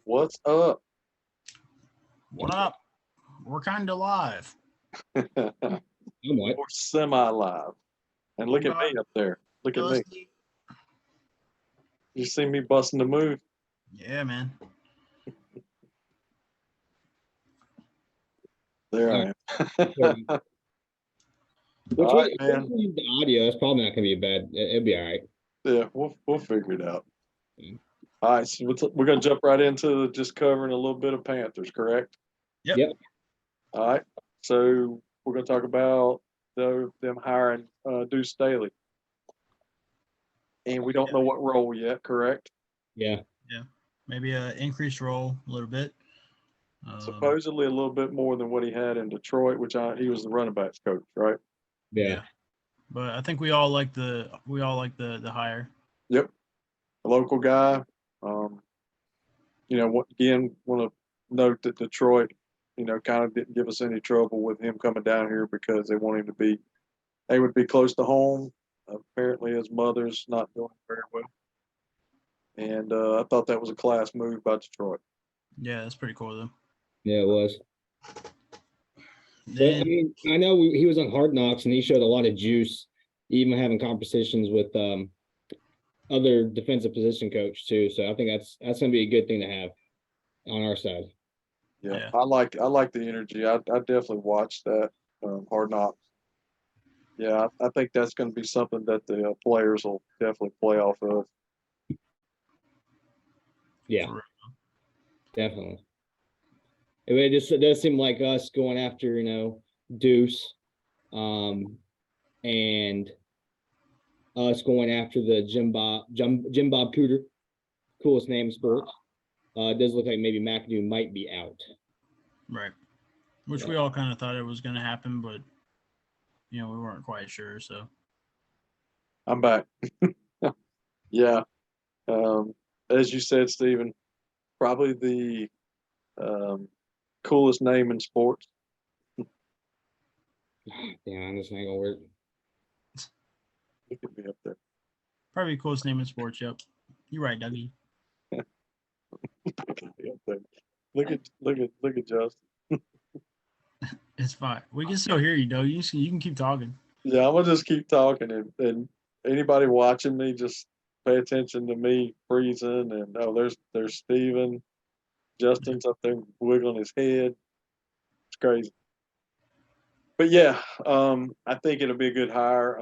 What's up? What up? We're kind of live. We're I'm what? semi-live. And look at me up there. Look at me. You see me busting the move? Yeah, man. There I am. Which All way? right, man. The audio, it's probably not going to be bad. It'll be all right. Yeah, we'll figure it out. All right, so we're going to jump right into just covering a little bit of Panthers, correct? Yep. All right, so we're going to talk about them hiring Deuce Staley. And we don't know what role yet, correct? Yeah. Maybe a increased role a little bit. Supposedly a little bit more than what he had in Detroit, which he was the running backs coach, right? Yeah. But I think we all like the hire. Yep, a local guy. Again, want to note that Detroit, kind of didn't give us any trouble with him coming down here because they want him to be. They would be close to home. Apparently, his mother's not doing very well, and I thought that was a class move by Detroit. Yeah, that's pretty cool though. Yeah, it was. But, I mean, I know he was on Hard Knocks and he showed a lot of juice, even having conversations with other defensive position coach too. So I think that's going to be a good thing to have on our side. Yeah. I like the energy. I definitely watched that Hard Knocks. Yeah, I think that's going to be something that the players will definitely play off of. Yeah, definitely. It does seem like us going after, Deuce, and us going after the Jim Bob Cooter, coolest name in sports. It does look like maybe McAdoo might be out. Right. Which we all kind of thought it was going to happen, but, we weren't quite sure, so. I'm back. Yeah. As you said, Stephen, probably the coolest name in sports. Damn, this ain't gonna work. It could be up there. Probably coolest name in sports. Yep, you're right, Dougie. Look at Justin. It's fine. We can still hear you, though. You can keep talking. Yeah, I'm gonna just keep talking, and anybody watching me just pay attention to me freezing. And there's Steven. Justin's up there wiggling his head. It's crazy. But yeah, I think it'll be a good hire.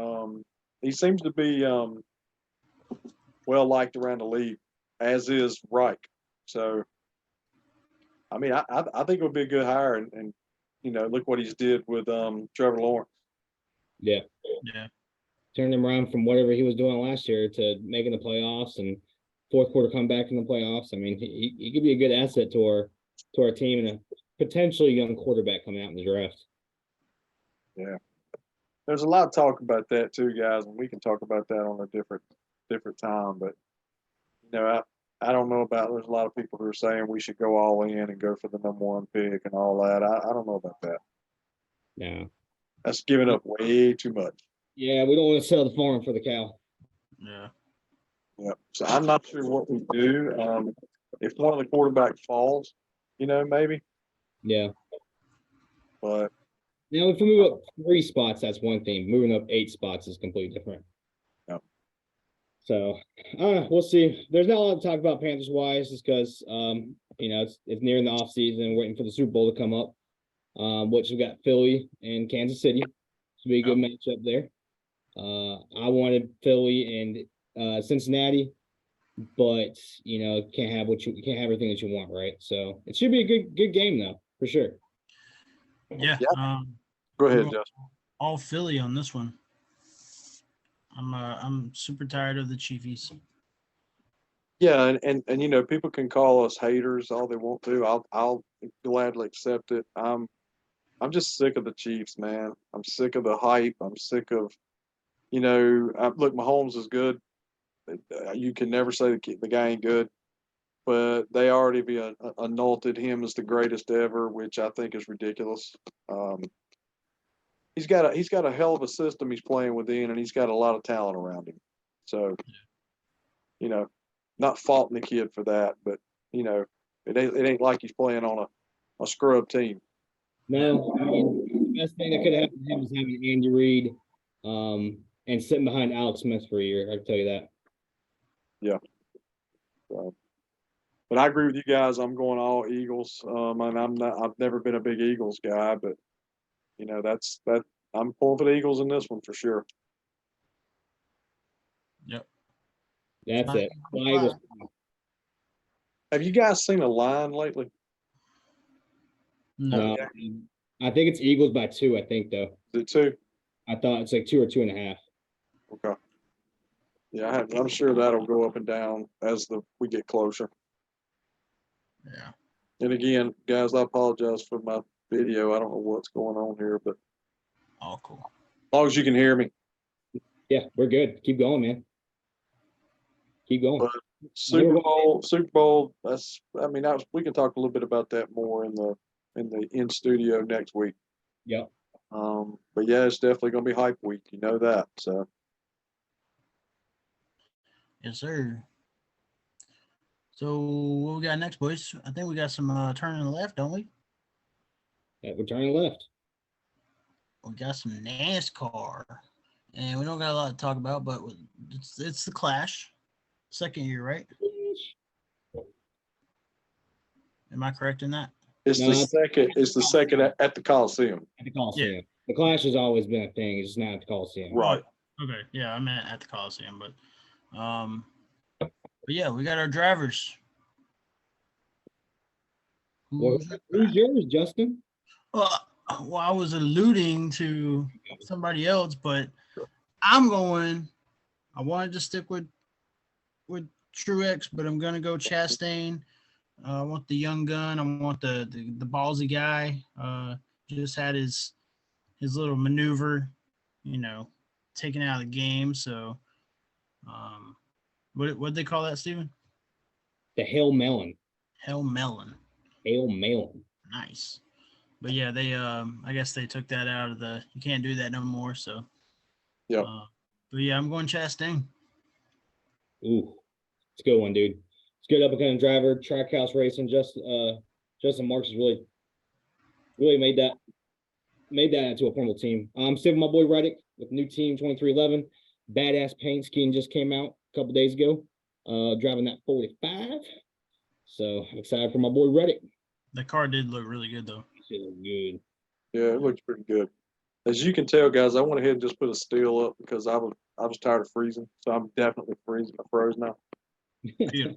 He seems to be well liked around the league, as is Reich. So, I mean, I think it'll be a good hire, and look what he's did with Trevor Lawrence. Yeah. Turned him around from whatever he was doing last year to making the playoffs and fourth quarter comeback in the playoffs. I mean, he could be a good asset to our team and a potentially young quarterback coming out in the draft. Yeah, there's a lot of talk about that too, guys, and we can talk about that on a different time. But I don't know about. There's a lot of people who are saying we should go all in and go for the number one pick and all that. I don't know about that. No, that's giving up way too much. Yeah, we don't want to sell the farm for the cow. Yeah. So I'm not sure what we do. If one of the quarterbacks falls, maybe. Yeah. But now, if we move up 3 spots, that's one thing. Moving up 8 spots is completely different. Yep. So, we'll see. There's not a lot to talk about Panthers-wise just because, it's nearing the offseason, waiting for the Super Bowl to come up, which we've got Philly and Kansas City. Should be a good matchup there. I wanted Philly and Cincinnati, but, can't have everything that you want, right? So, it should be a good game, though, for sure. Yeah. Go ahead, Justin. All Philly on this one. I'm super tired of the Chiefies. Yeah, and people can call us haters all they want to. I'll gladly accept it. I'm just sick of the Chiefs, man. I'm sick of the hype. I'm sick of, look, Mahomes is good. You can never say the guy ain't good, but they already annulled him as the greatest ever, which I think is ridiculous. He's got a hell of a system he's playing within, and he's got a lot of talent around him. So, not faulting the kid for that, but It ain't like he's playing on a scrub team. No, I mean, the best thing that could have happened to him was having Andy Reid and sitting behind Alex Smith for a year. I can tell you that. So, but I agree with you guys. I'm going all Eagles. And I've never been a big Eagles guy, but that's that. I'm pulling for the Eagles in this one for sure. Yep. That's it. Fine. Fly Eagles. Have you guys seen a line lately? No. I think it's Eagles by 2. I think though. Is it two? I thought it's like 2 or 2.5. Okay. Yeah, I'm sure that'll go up and down as we get closer. Yeah. And again, guys, I apologize for my video. I don't know what's going on here, but All cool. as long as you can hear me. Yeah, we're good. Keep going, man. Keep going. But Super Bowl. We can talk a little bit about that more in the in studio next week. Yeah. But yeah, it's definitely going to be hype week. You know that. So Yes, sir. So what we got next, boys? I think we got some turning left, don't we? Yeah, we're turning left. We got some NASCAR, and we don't got a lot to talk about, but it's the Clash, second year, right? Am I correct in that? it's No, the second. It's the second at the Coliseum. At the Coliseum. The Clash has always been a thing. It's just not at the Coliseum. Right. Okay. Yeah, I meant at the Coliseum, but yeah, we got our drivers. Who's yours, Justin? Well, I was alluding to somebody else, but I wanted to stick with Truex, but I'm gonna go Chastain. I want the young gun. I want the ballsy guy. Just had his little maneuver, taken out of the game. So, what they call that, Steven? The Hail Melon. Hell melon. Hail Melon. Nice. But yeah, they I guess they took that out of you can't do that no more. So Yeah. But yeah, I'm going Chastain. Ooh, it's a good one, dude. It's good up and coming driver, Trackhouse Racing. Justin Marks has really made that into a formal team. I'm still with my boy Reddick with new team 2311. Badass paint scheme just came out a couple days ago. Driving that 45. So I'm excited for my boy Reddick. The car did look really good though. It looked good. Yeah, it looks pretty good. As you can tell, guys, I went ahead and just put a steel up because I was tired of freezing, so I'm definitely freezing. I froze now. Yeah.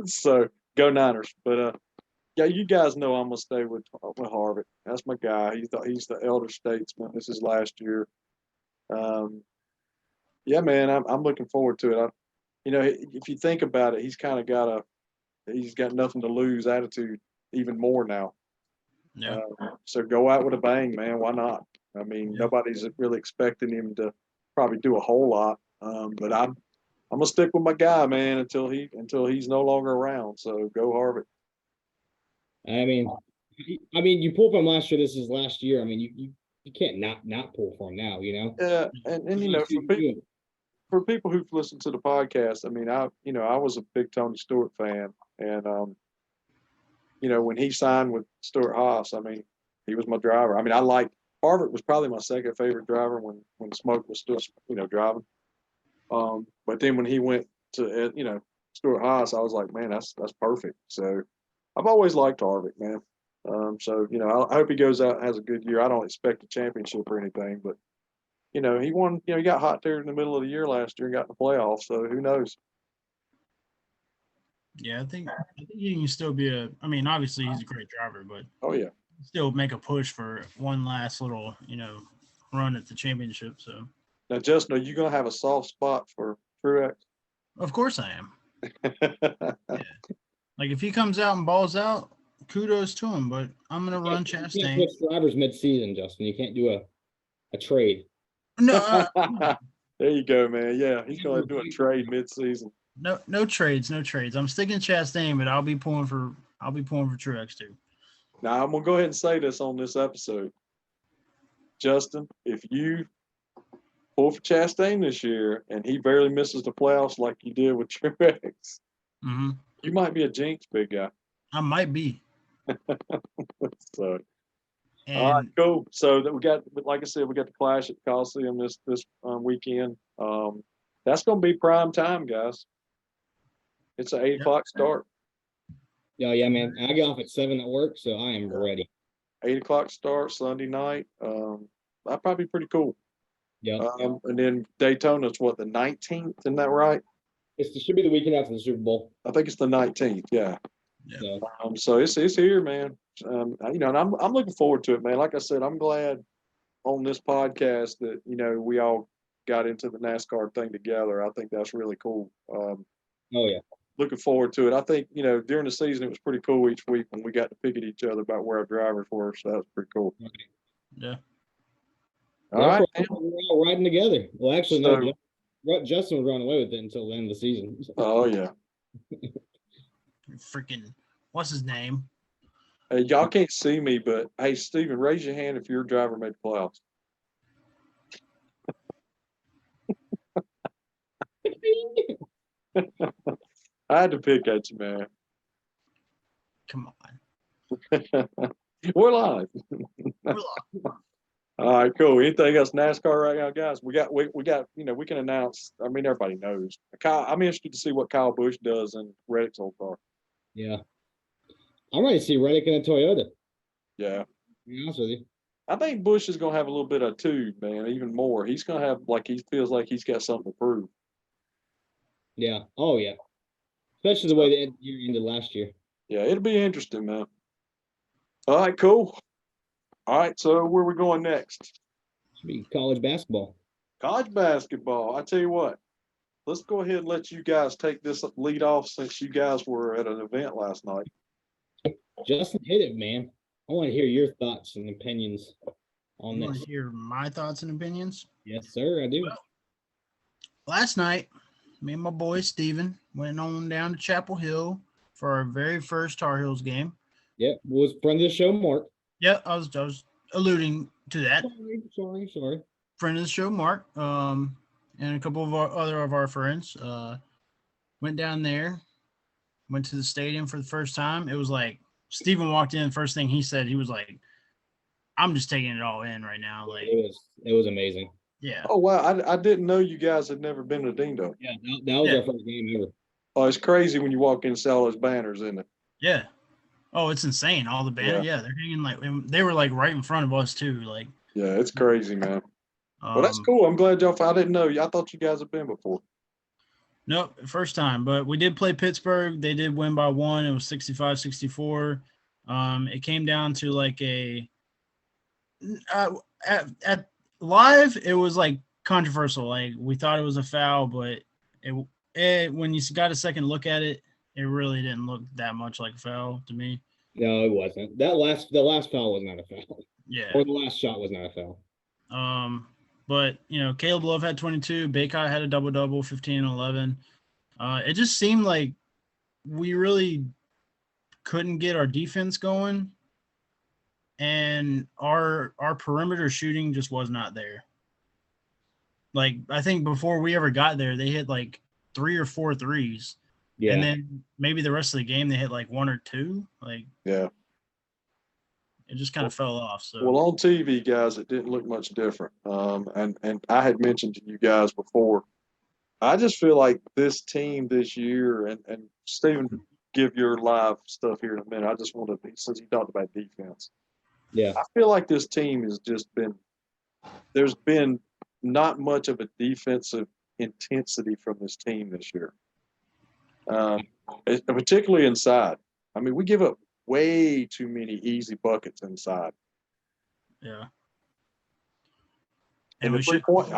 So go Niners! But yeah, you guys know I'm gonna stay with Harvick. That's my guy. He's the elder statesman. This is last year. Yeah, man, I'm looking forward to it. If you think about it, he's got nothing to lose attitude even more now. Yeah. So go out with a bang, man. Why not? I mean, nobody's really expecting him to probably do a whole lot. But I'm gonna stick with my guy, man, until he's no longer around. So go Harvick. I mean, you pull from last year. This is last year. I mean, you can't not pull from now. Yeah, and for people who've listened to the podcast, I mean, I was a big Tony Stewart fan, and when he signed with Stewart Haas, I mean, he was my driver. I mean, Harvick was probably my second favorite driver when Smoke was still driving. But then when he went to Stewart Haas, I was like, man, that's perfect. So I've always liked Harvick, man. So I hope he goes out and has a good year. I don't expect a championship or anything, but he won. He got hot there in the middle of the year last year and got in the playoffs. So who knows? Yeah, I think he can still be I mean, obviously he's a great driver, but Oh yeah, still make a push for one last little, run at the championship. So now Justin, are you gonna have a soft spot for Truex? of course I am. Yeah. Like if he comes out and balls out, kudos to him. But I'm gonna run You can't Chastain. switch drivers mid-season, Justin. You can't do a trade. No, There you go, man. Yeah, he's gonna do a trade mid-season. no trades. I'm sticking Chastain, but I'll be pulling for Truex too. Now I'm gonna go ahead and say this on this episode, Justin. If you pull for Chastain this year and he barely misses the playoffs like you did with Truex, Mm-hmm. you might be a jinx, big guy. I might be. So, And all right, cool. So that we got, but like I said, we got the Clash at the Coliseum this weekend. That's going to be prime time, guys. It's an 8 o'clock start. Oh yeah, man. I get off at 7 at work, so I am ready. 8 o'clock start Sunday night. That'd probably be pretty cool. Yeah. And then Daytona's what, the 19th? Isn't that right? It should be the weekend after the Super Bowl. I think it's the 19th. Yeah. So So it's here, man. You know, and I'm looking forward to it, man. Like I said, I'm glad on this podcast that, you know, we all got into the NASCAR thing together. I think that's really cool. oh yeah. Looking forward to it. I think, you know, during the season, it was pretty cool each week when we got to pick at each other about where our drivers were. So that was pretty cool. yeah. All right. We're all riding together. Well, actually, So- no. Justin was running away with it until the end of the season. Oh, yeah. Freaking, what's his name? Hey, y'all can't see me, but hey, Steven, raise your hand if your driver made the playoffs. I had to pick at you, man. Come on. We're live. We're live. All right, cool. Anything else NASCAR right now, guys? We got, you know, we can announce. I mean, everybody knows. Kyle, I'm interested to see what Kyle Busch does in Reddick's old car. Yeah. I'm ready to see Reddick in a Toyota. Yeah. To be honest with you. I think Bush is going to have a little bit of two, man, even more. He's going to have, like, he feels like he's got something to prove. Yeah. Oh yeah. Especially the way the year ended last year. Yeah, it'll be interesting, man. All right, cool. All right, so where are we going next? Should be college basketball. College basketball. I tell you what, let's go ahead and let you guys take this lead off since you guys were at an event last night. Justin, hit it, man. I want to hear your thoughts and opinions on You want this. to hear my thoughts and opinions? Yes, sir, I do. Well, last night, me and my boy Steven went on down to Chapel Hill for our very first Tar Heels game. Yep, was friend of the show, Mark. Yeah, I was alluding to that. Sorry. Friend of the show, Mark, and a couple of our friends went down there, went to the stadium for the first time. It was like Steven walked in, first thing he said, he was like, I'm just taking it all in right now. Like, It was amazing. yeah. Oh, wow. I didn't know you guys had never been to Dingdo. Yeah, that was our first game ever. Oh, it's crazy when you walk in and see all those banners, isn't it? Yeah. Oh, it's insane. All the banners. Yeah, they're hanging like, they were like right in front of us too. Like, Yeah, it's crazy, man. Well, that's cool. I'm glad y'all. I didn't know. I thought you guys had been before. Nope, first time. But we did play Pittsburgh. They did win by 1. It was 65-64. It came down to like a at live. It was like controversial. Like we thought it was a foul, but it when you got a second look at it, it really didn't look that much like a foul to me. No, it wasn't. The last foul was not a foul. Yeah. Or the last shot was not a foul. But you know, Caleb Love had 22. Baycott had a double-double, 15 and 11. It just seemed like we really couldn't get our defense going, and our perimeter shooting just was not there. Like I think before we ever got there, they hit like 3 or 4 threes. Yeah. And then maybe the rest of the game they hit like 1 or 2. Like Yeah. it just kind of fell off. So Well, on TV, guys, it didn't look much different. And I had mentioned to you guys before, I just feel like this team this year, and Stephen, give your live stuff here in a minute. I just want to, since he talked about defense. Yeah. I feel like this team has just been, there's been not much of a defensive intensity from this team this year, particularly inside. I mean, we give up way too many easy buckets inside. yeah. And our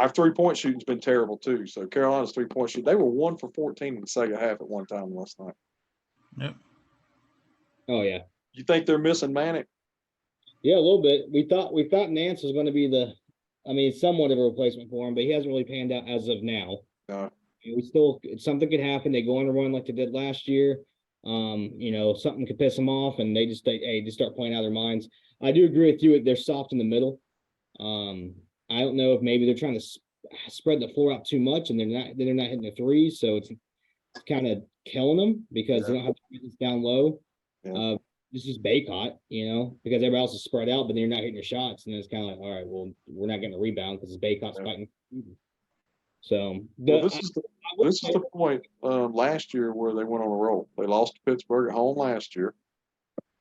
3-point shooting's been terrible too. So Carolina's 3-point shoot, they were 1 for 14 in the second half at one time last night. Yep. Oh yeah. You think they're missing Manic? Yeah, a little bit. We thought Nance was going to be somewhat of a replacement for him, but he hasn't really panned out as of now. No. Something could happen. They go on a run like they did last year. Something could piss them off, and they just start playing out of their minds. I do agree with you. They're soft in the middle. I don't know if maybe they're trying to spread the floor out too much, and they're not hitting the threes, so it's kind of killing them because they don't have to get this down low. Yeah. It's just Baycott, because everybody else is spread out, but then you're not hitting your shots, and then it's kind of like, all right, well, we're not getting a rebound because Baycott's Yeah. fighting. So Well, this is the point last year where they went on a roll. They lost to Pittsburgh at home last year,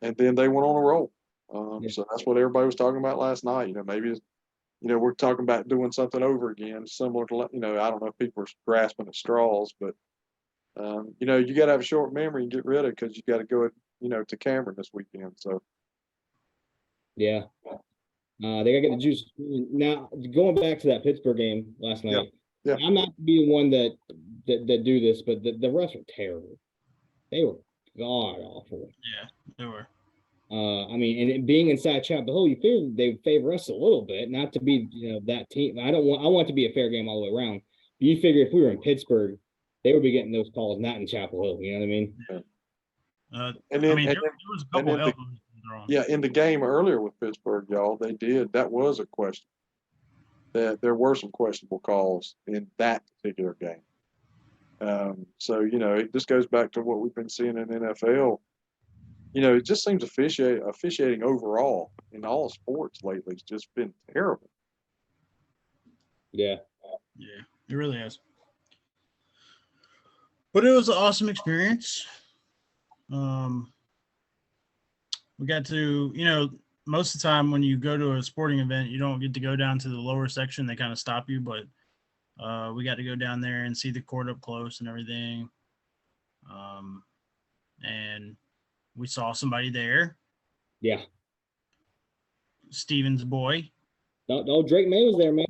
and then they went on a roll. Yeah. So that's what everybody was talking about last night. Maybe we're talking about doing something over again, similar to I don't know if people are grasping at straws, but you got to have a short memory and get rid of it because you got to go to Cameron this weekend. So Yeah. They gotta get the juice. Now, going back to that Pittsburgh game last yeah, night, yeah. I'm not to be the one that do this, but the refs were terrible. They were god awful. Yeah, they were. I mean, and it being inside Chapel Hill, you figure they would favor us a little bit, not to be that team. I want it to be a fair game all the way around. But you figure if we were in Pittsburgh, they would be getting those calls, not in Chapel Hill. You know what I mean? And then, there was a couple elbows thrown. Yeah, in the game earlier with Pittsburgh, y'all, that was a question. That there were some questionable calls in that particular game. So it just goes back to what we've been seeing in the NFL. It just seems officiating overall in all sports lately has just been terrible. Yeah. Yeah, it really has. But it was an awesome experience. We got to, most of the time when you go to a sporting event, you don't get to go down to the lower section. They kind of stop you, but we got to go down there and see the court up close and everything. And we saw somebody there. Yeah. Steven's boy. No, Drake May was there, man.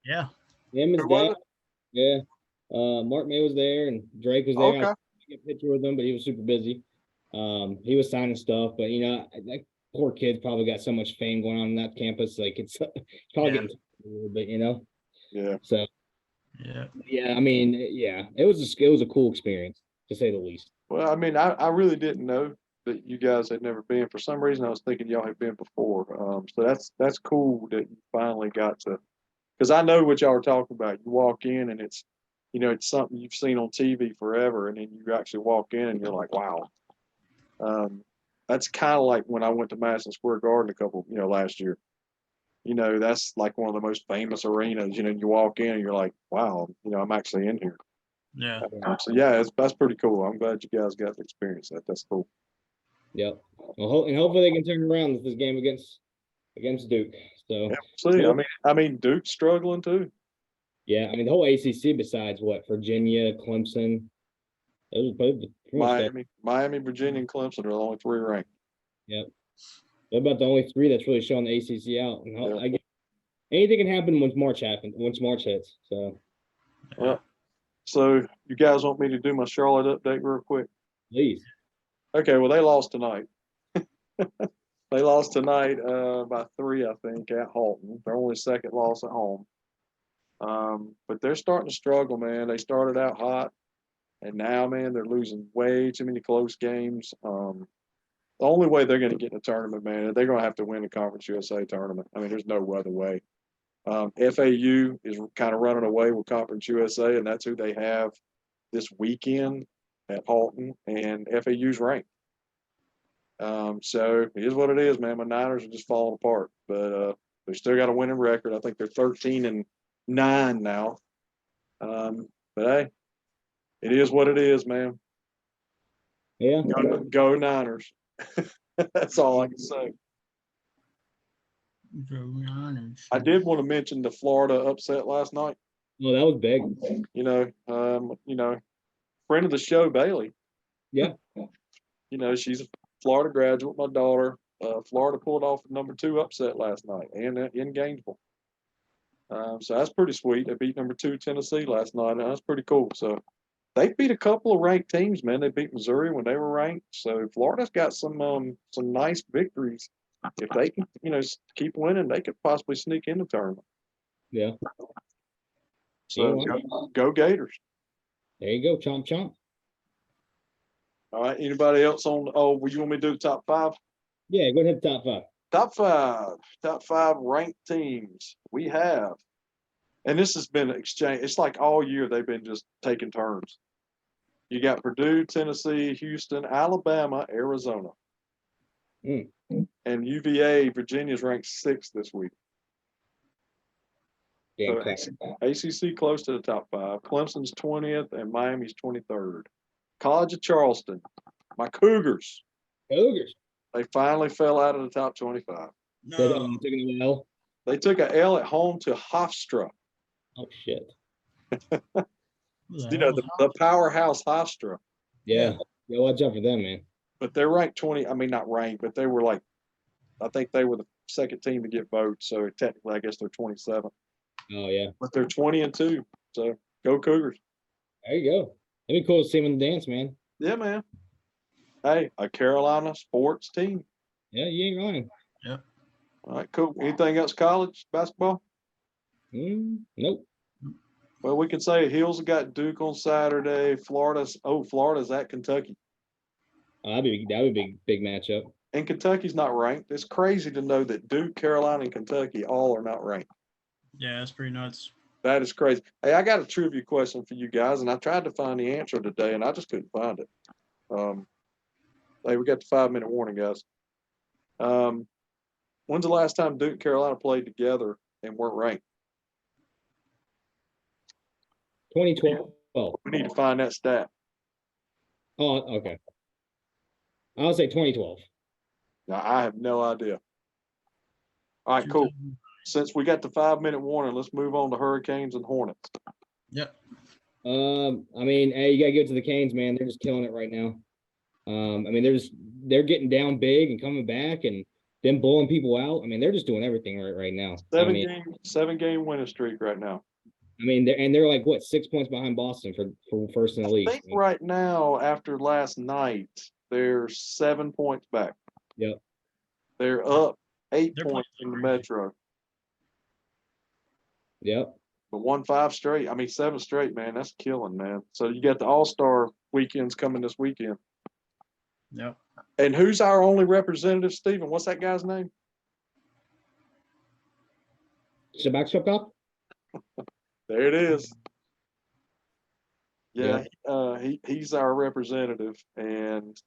Yeah. Him, his dad. Yeah. Mark May was there and Drake was there. Okay. I get a picture with him, but he was super busy. He was signing stuff, but that poor kid's probably got so much fame going on in that campus. Like it's probably getting a little bit, Yeah. So yeah, I mean, yeah, it was a cool experience to say the least. Well, I mean, I really didn't know that you guys had never been. For some reason, I was thinking y'all had been before. So that's cool that you finally got to, because I know what y'all are talking about. You walk in and it's something you've seen on TV forever, and then you actually walk in and you're like, wow. That's kind of like when I went to Madison Square Garden last year. That's like one of the most famous arenas. You walk in and you're like, wow, I'm actually in here. Yeah. So yeah, that's pretty cool. I'm glad you guys got to experience that. That's cool. Yep. Well, and hopefully they can turn around this game against Duke. So yeah, see, I mean, Duke's struggling too. Yeah, I mean the whole ACC besides Virginia, Clemson, those are Miami, Virginia, and Clemson are the only three ranked. Yep. They're about the only three that's really showing the ACC out. And anything can happen once March hits. So. Yeah. So you guys want me to do my Charlotte update real quick? Please. Okay. Well, they lost tonight. They lost tonight by 3, I think, at Halton. Their only second loss at home. But they're starting to struggle, man. They started out hot, and now, man, they're losing way too many close games. The only way they're going to get in the tournament, man, they're going to have to win the Conference USA tournament. I mean, there's no other way. FAU is kind of running away with Conference USA, and that's who they have this weekend at Halton, and FAU's ranked. So it is what it is, man. My Niners are just falling apart, but they still got a winning record. I think they're 13-9 now. But hey, it is what it is, man. Yeah. Go Niners. That's all I can say. I did want to mention the Florida upset last night. Well, that was big. Friend of the show, Bailey. Yeah. She's a Florida graduate. My daughter. Florida pulled off the number 2 upset last night, and in Gainesville. So that's pretty sweet. They beat number 2 Tennessee last night, and that's pretty cool. So they beat a couple of ranked teams, man. They beat Missouri when they were ranked. So Florida's got some nice victories. If they can, keep winning, they could possibly sneak in the tournament. Yeah. So go Gators. There you go, chomp chomp. All right. Anybody else on? Oh, you want me to do the top 5? Yeah, go ahead. Top 5. Top 5 ranked teams we have, and this has been exchange. It's like all year they've been just taking turns. You got Purdue, Tennessee, Houston, Alabama, Arizona. Mm. And UVA, Virginia's ranked 6th this week. Damn So classic. ACC close to the top 5. Clemson's 20th and Miami's 23rd. College of Charleston, my Cougars, Ogres. they finally fell out of the top 25. They No. took an L. They took an L at home to Hofstra. Oh shit. Who the You hell know, was the powerhouse Hofstra. Yeah. Yeah, watch out for them, man. But they're ranked 20. I mean, not ranked, but they were like, I think they were the second team to get votes. So technically, I guess they're 27th. Oh yeah. But they're 20-2. So go Cougars. There you go. It'd be cool to see them in the dance, man. Yeah, man. Hey, a Carolina sports team. Yeah, you ain't lying. All right, cool. Anything else college basketball? Nope. Well, we can say Hills have got Duke on Saturday. Florida's at Kentucky. That'd be a big matchup. And Kentucky's not ranked. It's crazy to know that Duke, Carolina, and Kentucky all are not ranked. Yeah, that's pretty nuts. That is crazy. Hey, I got a trivia question for you guys, and I tried to find the answer today, and I just couldn't find it. Hey, we got the 5-minute warning, guys. When's the last time Duke and Carolina played together and weren't ranked? 2012. We need to find that stat. Oh, okay. I'll say 2012. Now, I have no idea. All right, cool. Since we got the 5-minute warning, let's move on to Hurricanes and Hornets. Yep. I mean, hey, you gotta give it to the Canes, man. They're just killing it right now. I mean, they're getting down big and coming back and then blowing people out. I mean, they're just doing everything right now. Seven game winning streak right now. I mean, they're like what 6 points behind Boston for first in the league. I think right now, after last night, they're 7 points back. Yep. They're up 8 They're points in playing the crazy. Metro. Yep. But 1-5 straight. I mean, 7 straight, man. That's killing, man. So you got the All-Star weekends coming this weekend. Yep. And who's our only representative, Stephen? What's that guy's name? Shabak. There it is. Yeah, he's our representative, and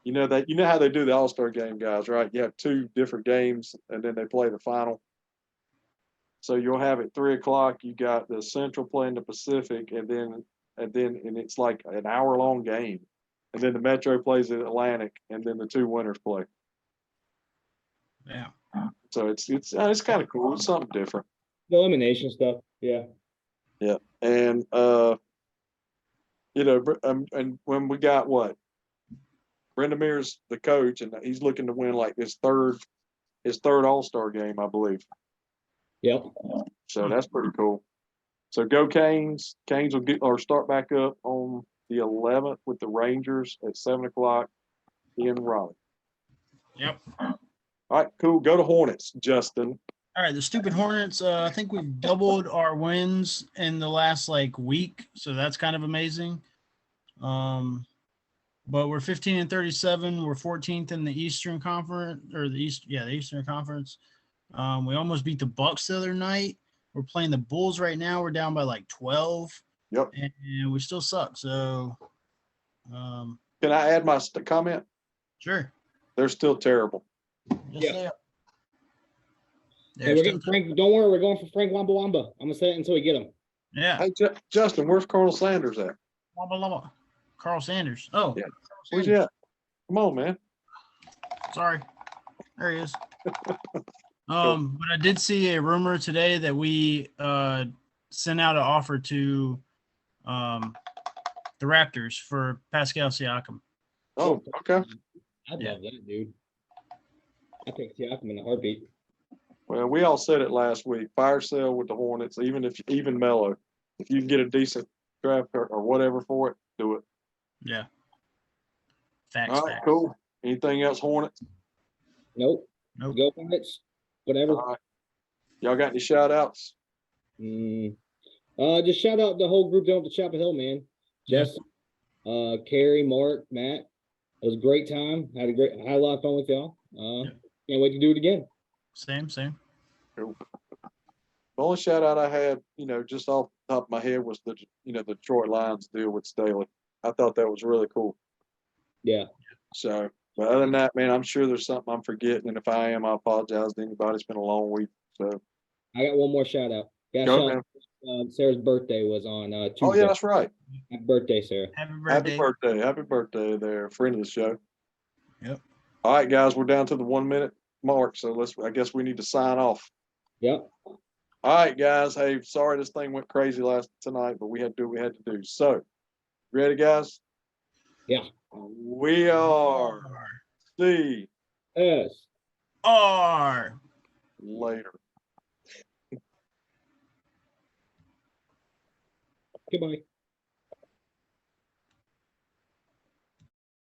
you know how they do the All-Star game, guys, right? You have 2 different games, and then they play the final. So you'll have at 3:00. You got the Central playing the Pacific, and it's like an hour-long game, and then the Metro plays the Atlantic, and then the 2 winners play. Yeah. So it's kind of cool. It's something different. The elimination stuff. Yeah. Yeah, and and when we got Brenda Mears, the coach, and he's looking to win like his third All-Star game, I believe. Yep. So that's pretty cool. So go Canes. Canes will start back up on the 11th with the Rangers at 7:00 in Raleigh. Yep. All right, cool. Go to Hornets, Justin. All right, the stupid Hornets. I think we've doubled our wins in the last week, so that's kind of amazing. But we're 15-37. We're 14th in the Eastern Conference, or the Eastern Conference. We almost beat the Bucks the other night. We're playing the Bulls right now. We're down by 12. Yep. And we still suck. So, can I add my comment? Sure. They're still terrible. Yes, Yeah. They are. Hey, don't worry, we're going for Frank Wamba Wamba. I'm gonna say it until we get him. Yeah. Hey, Justin, where's Colonel Sanders at? Wamba Lamba. Carl Sanders. Oh, Yeah. Carl Where's Sanders. he at? Come on, man. Sorry. There he is. But I did see a rumor today that we sent out an offer to the Raptors for Pascal Siakam. Oh, okay. I'd Yeah. love that, dude. I think Siakam in a heartbeat. Well, we all said it last week. Fire sale with the Hornets, even Melo. If you can get a decent draft or whatever for it, do it. Yeah. Facts. All right, Facts. cool. Anything else, Hornets? Nope. Nope. Go Hornets. Whatever. All right. Y'all got any shout outs? Just shout out the whole group down at the Chapel Hill, man. Yeah. Justin, Carrie, Mark, Matt. It was a great time. Had a lot of fun with y'all. Can't wait to do it again. Same. Cool. The only shout out I had, just off the top of my head was the Detroit Lions deal with Staley. I thought that was really cool. Yeah. So But other than that, man, I'm sure there's something I'm forgetting, and if I am, I apologize to anybody. It's been a long week, so I got one more shout out. Got go, shout man. Sarah's birthday was on Tuesday. Oh yeah, that's right. Happy birthday, Sarah. Happy Happy birthday. happy birthday, there, friend of the show. Yep. All right, guys, we're down to the 1 minute mark, so I guess we need to sign off. Yep. All right, guys. Hey, sorry this thing went crazy tonight, but we had to do what we had to do. So, ready, guys? Yeah. We are C S. R. later. Goodbye.